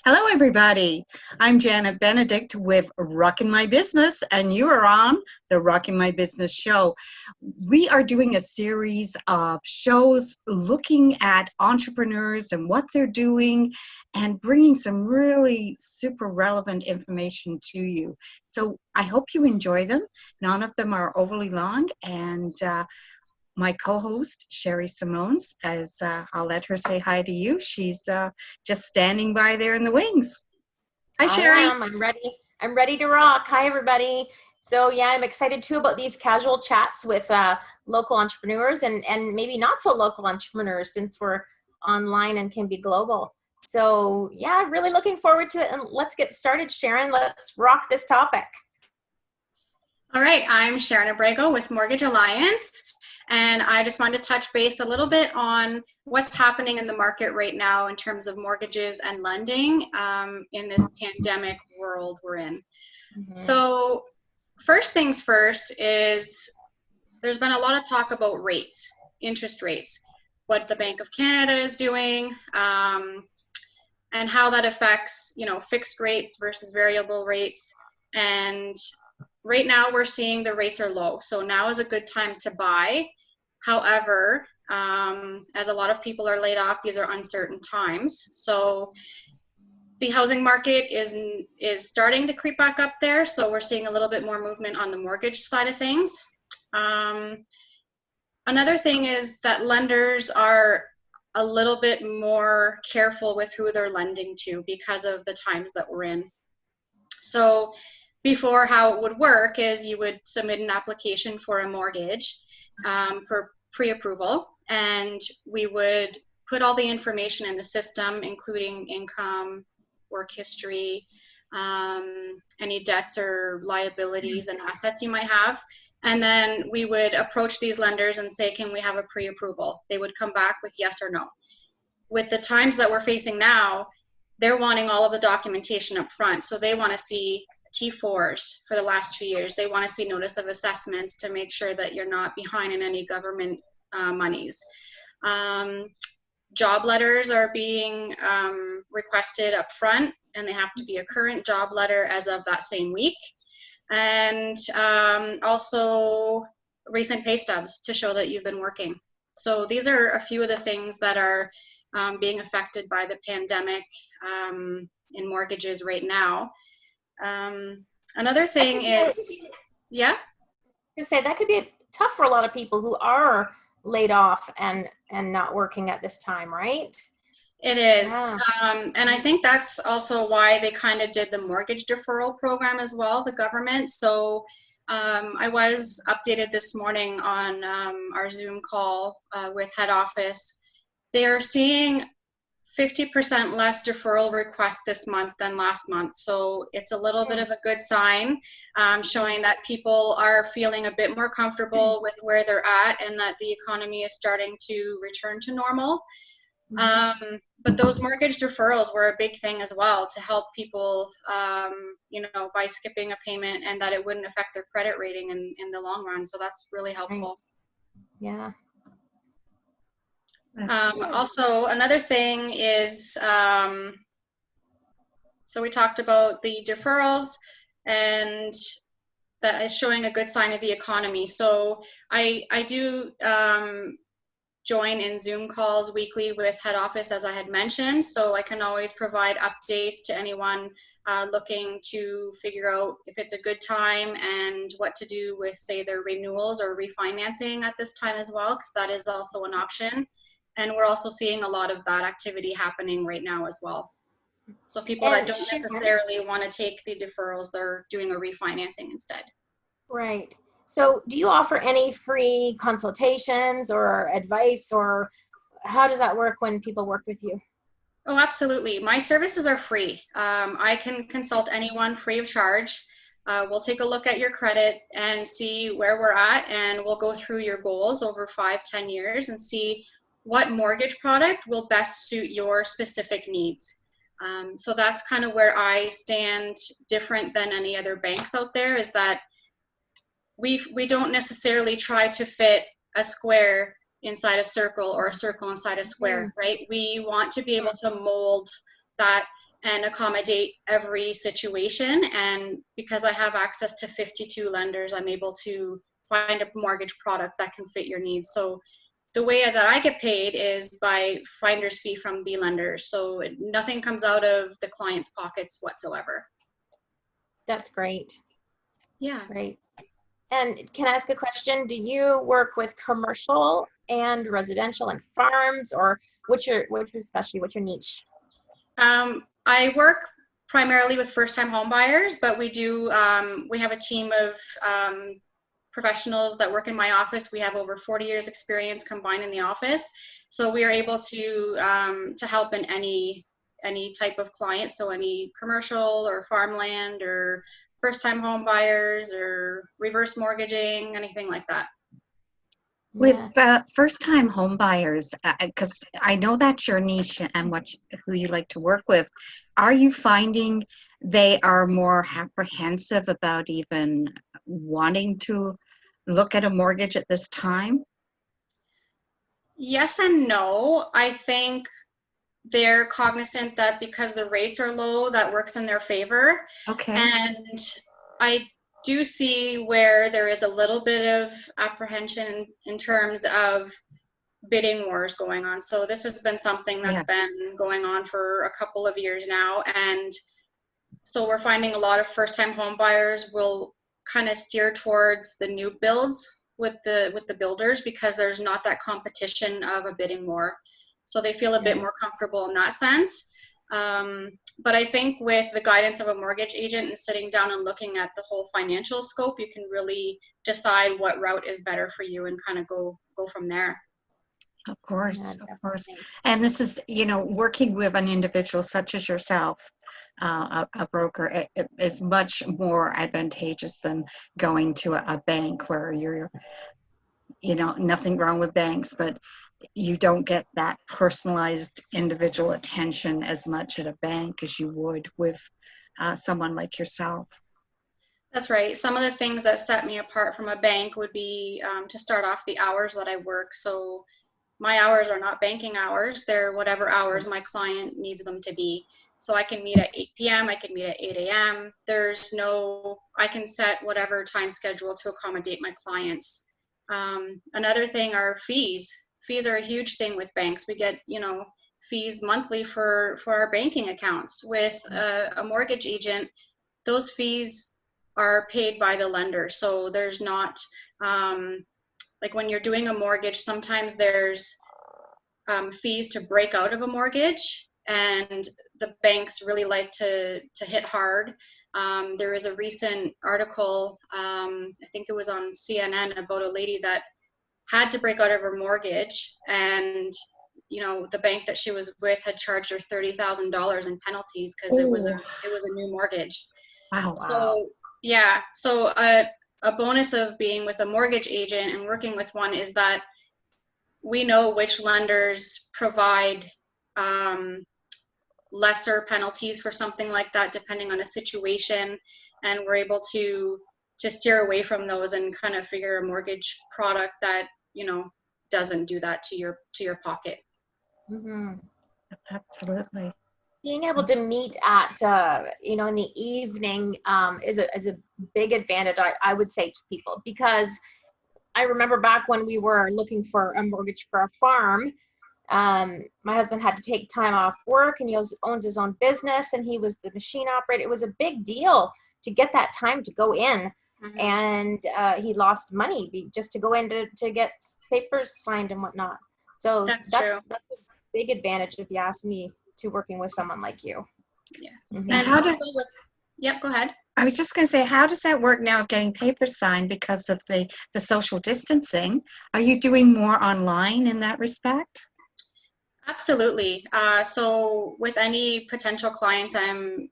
Hello, everybody. I'm Janet Benedict with Rockin' My Business, and you are on the Rockin' My Business show. We are doing a series of shows looking at entrepreneurs and what they're doing and bringing some really super relevant information to you. So I hope you enjoy them. None of them are overly long, and my co-host Sherry Simones, as I'll let her say hi to you. She's just standing by there in the wings. Hi, I Sherry. am. I'm ready. I'm ready to rock. Hi, everybody. So yeah, I'm excited too about these casual chats with local entrepreneurs and maybe not so local entrepreneurs since we're online and can be global. So yeah, really looking forward to it. And let's get started, Sharon. Let's rock this topic. All right, I'm Sharon Abrego with Mortgage Alliance, and I just wanted to touch base a little bit on what's happening in the market right now in terms of mortgages and lending in this pandemic world we're in. So first things first is there's been a lot of talk about rates, interest rates, what the Bank of Canada is doing, and how that affects, fixed rates versus variable rates. And right now we're seeing the rates are low, so now is a good time to buy. However, as a lot of people are laid off, these are uncertain times. So the housing market is starting to creep back up there, so we're seeing a little bit more movement on the mortgage side of things. Another thing is that lenders are a little bit more careful with who they're lending to because of the times that we're in. So before, how it would work is you would submit an application for a mortgage for pre-approval, and we would put all the information in the system, including income, work history, any debts or liabilities and assets you might have. And then we would approach these lenders and say, can we have a pre-approval? They would come back with yes or no. With the times that we're facing now, they're wanting all of the documentation up front. So they want to see T4s for the last 2 years. They want to see notice of assessments to make sure that you're not behind in any government monies. Job letters are being requested up front, and they have to be a current job letter as of that same week. And also recent pay stubs to show that you've been working. So these are a few of the things that are being affected by the pandemic in mortgages right now. Another thing is, yeah? To say that could be tough for a lot of people who are laid off and not working at this time, right? It is. Yeah. And I think that's also why they kind of did the mortgage deferral program as well, the government. So I was updated this morning on our Zoom call with head office. They are seeing 50% less deferral requests this month than last month. So it's a little bit of a good sign, showing that people are feeling a bit more comfortable with where they're at and that the economy is starting to return to normal. But those mortgage deferrals were a big thing as well to help people, by skipping a payment, and that it wouldn't affect their credit rating in the long run. So that's really helpful. Yeah. Also, another thing is, so we talked about the deferrals, and that is showing a good sign of the economy. So I do join in Zoom calls weekly with head office, as I had mentioned, so I can always provide updates to anyone looking to figure out if it's a good time and what to do with, say, their renewals or refinancing at this time as well, because that is also an option. And we're also seeing a lot of that activity happening right now as well. So people that don't necessarily want to take the deferrals, they're doing a refinancing instead. Right. So do you offer any free consultations or advice, or how does that work when people work with you? Oh, absolutely. My services are free. I can consult anyone free of charge. We'll take a look at your credit and see where we're at, and we'll go through your goals over 5-10 years and see what mortgage product will best suit your specific needs. So that's kind of where I stand different than any other banks out there, is that we don't necessarily try to fit a square inside a circle or a circle inside a square, right? We want to be able to mold that and accommodate every situation. And because I have access to 52 lenders, I'm able to find a mortgage product that can fit your needs. So the way that I get paid is by finder's fee from the lenders. So nothing comes out of the client's pockets whatsoever. That's great. Yeah. Great. And can I ask a question? Do you work with commercial and residential and farms, or what's your specialty? What's your niche? I work primarily with first-time home buyers, but we do, we have a team of professionals that work in my office. We have over 40 years experience combined in the office. So we are able to help in any type of client. So any commercial or farmland or first-time home buyers or reverse mortgaging, anything like that. With first-time home buyers, because I know that's your niche and who you like to work with, are you finding they are more apprehensive about even wanting to look at a mortgage at this time? Yes and no. I think they're cognizant that because the rates are low, that works in their favor. Okay. And I do see where there is a little bit of apprehension in terms of bidding wars going on. So this has been something that's been going on for a couple of years now. And so we're finding a lot of first-time home buyers will kind of steer towards the new builds with the builders because there's not that competition of a bidding war. So they feel a bit more comfortable in that sense. But I think with the guidance of a mortgage agent and sitting down and looking at the whole financial scope, you can really decide what route is better for you and kind of go from there. Of course, of course. And this is, working with an individual such as yourself, a broker, it is much more advantageous than going to a bank where you're, nothing wrong with banks, but you don't get that personalized individual attention as much at a bank as you would with someone like yourself. That's right. Some of the things that set me apart from a bank would be, to start off, the hours that I work. So my hours are not banking hours. They're whatever hours my client needs them to be. So I can meet at 8 p.m. I can meet at 8 a.m. I can set whatever time schedule to accommodate my clients. Another thing are fees. Fees are a huge thing with banks. We get, fees monthly for our banking accounts. With a mortgage agent, those fees are paid by the lender. So there's not, like when you're doing a mortgage, sometimes there's fees to break out of a mortgage, and the banks really like to hit hard. There is a recent article, I think it was on CNN, about a lady that had to break out of her mortgage, and the bank that she was with had charged her $30,000 in penalties because it was a new mortgage. Wow. So yeah, so a bonus of being with a mortgage agent and working with one is that we know which lenders provide lesser penalties for something like that, depending on a situation, and we're able to steer away from those and kind of figure a mortgage product that doesn't do that to your pocket. Mm-hmm. Absolutely. Being able to meet at in the evening is a big advantage, I would say, to people, because I remember back when we were looking for a mortgage for a farm, my husband had to take time off work, and he owns his own business, and he was the machine operator. It was a big deal to get that time to go in, and he lost money just to go in to get papers signed and whatnot. So that's true. That's a big advantage, if you ask me, to working with someone like you. Yeah. Mm-hmm. And yep, go ahead. I was just going to say, how does that work now, getting papers signed because of the social distancing? Are you doing more online in that respect? Absolutely. So with any potential clients,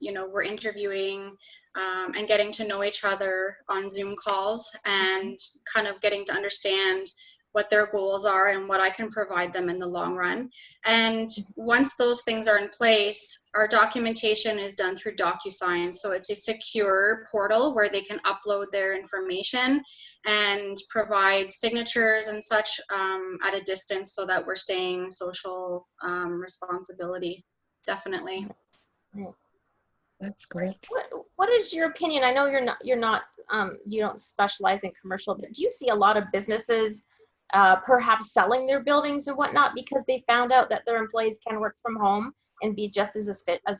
we're interviewing and getting to know each other on Zoom calls and kind of getting to understand what their goals are and what I can provide them in the long run. And once those things are in place, our documentation is done through DocuSign. So it's a secure portal where they can upload their information and provide signatures and such at a distance, so that we're staying social responsibility. Definitely. Right. That's great. What is your opinion? I know you don't specialize in commercial, but do you see a lot of businesses perhaps selling their buildings and whatnot because they found out that their employees can work from home and be just as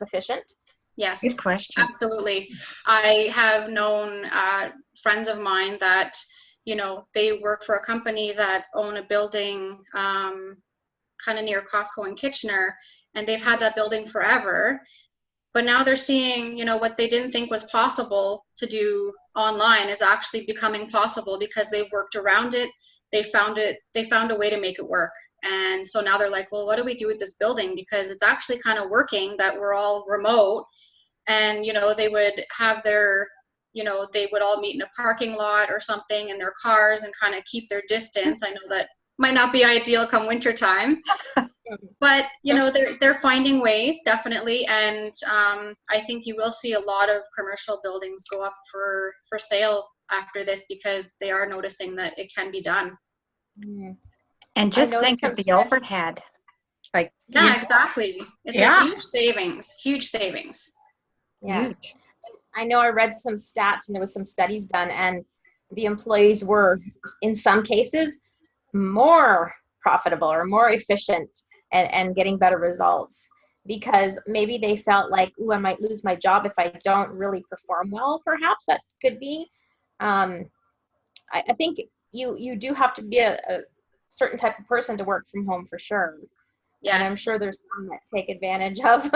efficient? Yes, Good question. absolutely. I have known friends of mine that, they work for a company that own a building kind of near Costco in Kitchener, and they've had that building forever. But now they're seeing, what they didn't think was possible to do online is actually becoming possible because they've worked around it. They found a way to make it work. And so now they're like, well, what do we do with this building? Because it's actually kind of working that we're all remote. And, they would have they would all meet in a parking lot or something in their cars and kind of keep their distance. I know that might not be ideal come winter time. But they're finding ways, definitely, and I think you will see a lot of commercial buildings go up for sale after this because they are noticing that it can be done. And just think of the overhead. Like exactly. It's a huge savings. Huge savings. Yeah. Huge. I know I read some stats and there was some studies done, and the employees were in some cases more profitable or more efficient and getting better results because maybe they felt like, ooh, I might lose my job if I don't really perform well. Perhaps that could be. I think you do have to be a certain type of person to work from home for sure. Yes. And I'm sure there's some that take advantage of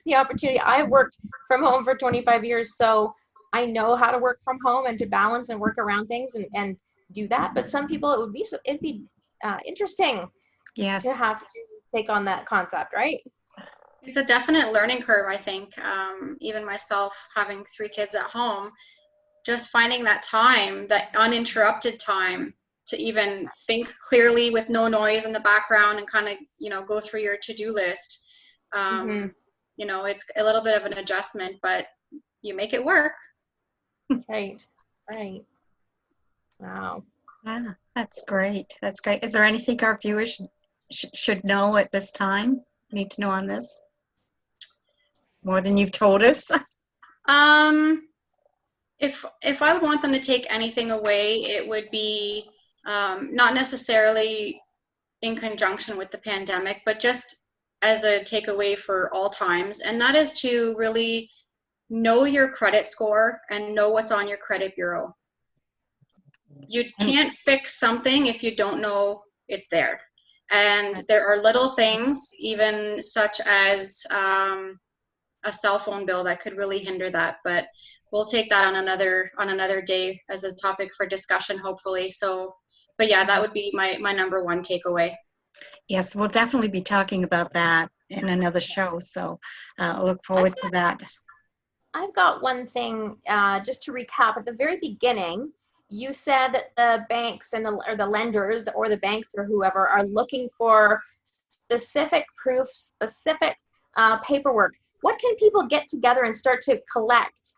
the opportunity. I've worked from home for 25 years, so I know how to work from home and to balance and work around things and do that. But some people, it'd be interesting to have to take on that concept, right? It's a definite learning curve, I think. Even myself, having 3 kids at home, just finding that time, that uninterrupted time to even think clearly with no noise in the background and kind of, go through your to-do list. It's a little bit of an adjustment, but you make it work. Right. Wow. Yeah, that's great. That's great. Is there anything our viewers should know at this time? Need to know on this? More than you've told us? If I would want them to take anything away, it would be not necessarily in conjunction with the pandemic, but just as a takeaway for all times, and that is to really know your credit score and know what's on your credit bureau. You can't fix something if you don't know it's there. And there are little things, even such as a cell phone bill, that could really hinder that. But we'll take that on another day as a topic for discussion, hopefully. So, but yeah, that would be my number one takeaway. Yes, we'll definitely be talking about that in another show. So I look forward to that. I've got one thing, just to recap. At the very beginning, you said that the banks or the lenders or the banks or whoever are looking for specific proof, specific paperwork. What can people get together and start to collect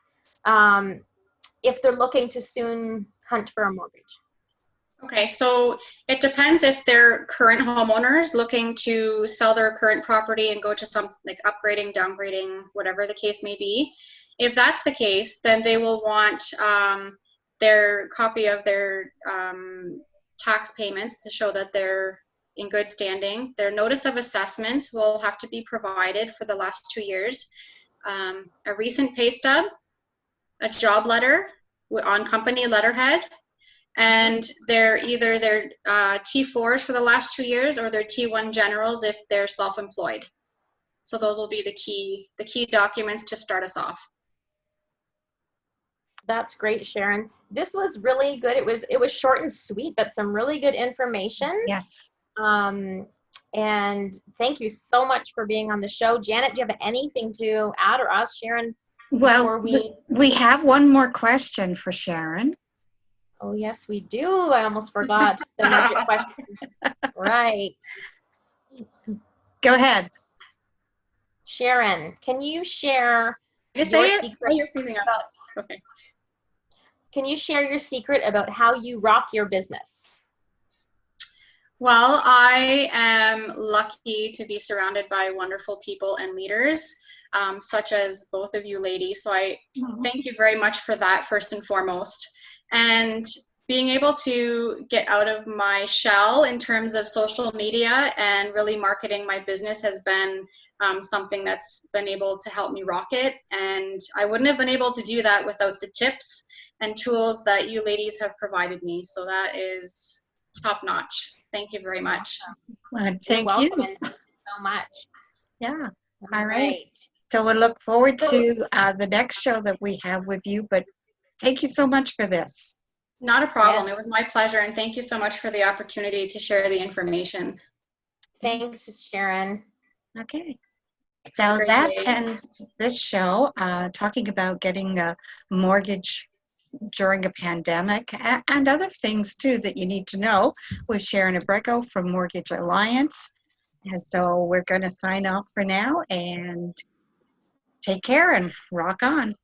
if they're looking to soon hunt for a mortgage? Okay, so it depends if they're current homeowners looking to sell their current property and go to some like upgrading, downgrading, whatever the case may be. If that's the case, then they will want their copy of their tax payments to show that they're in good standing. Their notice of assessment will have to be provided for the last 2 years. A recent pay stub, a job letter on company letterhead, and they're either their T4s for the last 2 years or their T1 generals if they're self-employed. So those will be the key documents to start us off. That's great, Sharon. This was really good. It was short and sweet, but some really good information. Yes. And thank you so much for being on the show. Janet, do you have anything to add, or us, Sharon? Well, we have one more question for Sharon. Oh, yes, we do. I almost forgot the magic question. Right. Go ahead. Sharon, can you share your secret? Oh, you're freezing up. Okay. Can you share your secret about how you rock your business? Well, I am lucky to be surrounded by wonderful people and leaders, such as both of you ladies. So I thank you very much for that, first and foremost. And being able to get out of my shell in terms of social media and really marketing my business has been something that's been able to help me rocket. And I wouldn't have been able to do that without the tips and tools that you ladies have provided me. So that is top notch. Thank you very much. Well, You're thank welcome, you. and thank you so much. Yeah. All All right. right. So we'll look forward So- to the next show that we have with you. But thank you so much for this. Not a problem. Yes. It was my pleasure, and thank you so much for the opportunity to share the information. Thanks, Sharon. Okay. Have a So great that day. ends this show, talking about getting a mortgage during a pandemic and other things too that you need to know with Sharon Abrego from Mortgage Alliance. And so we're going to sign off for now and take care and rock on.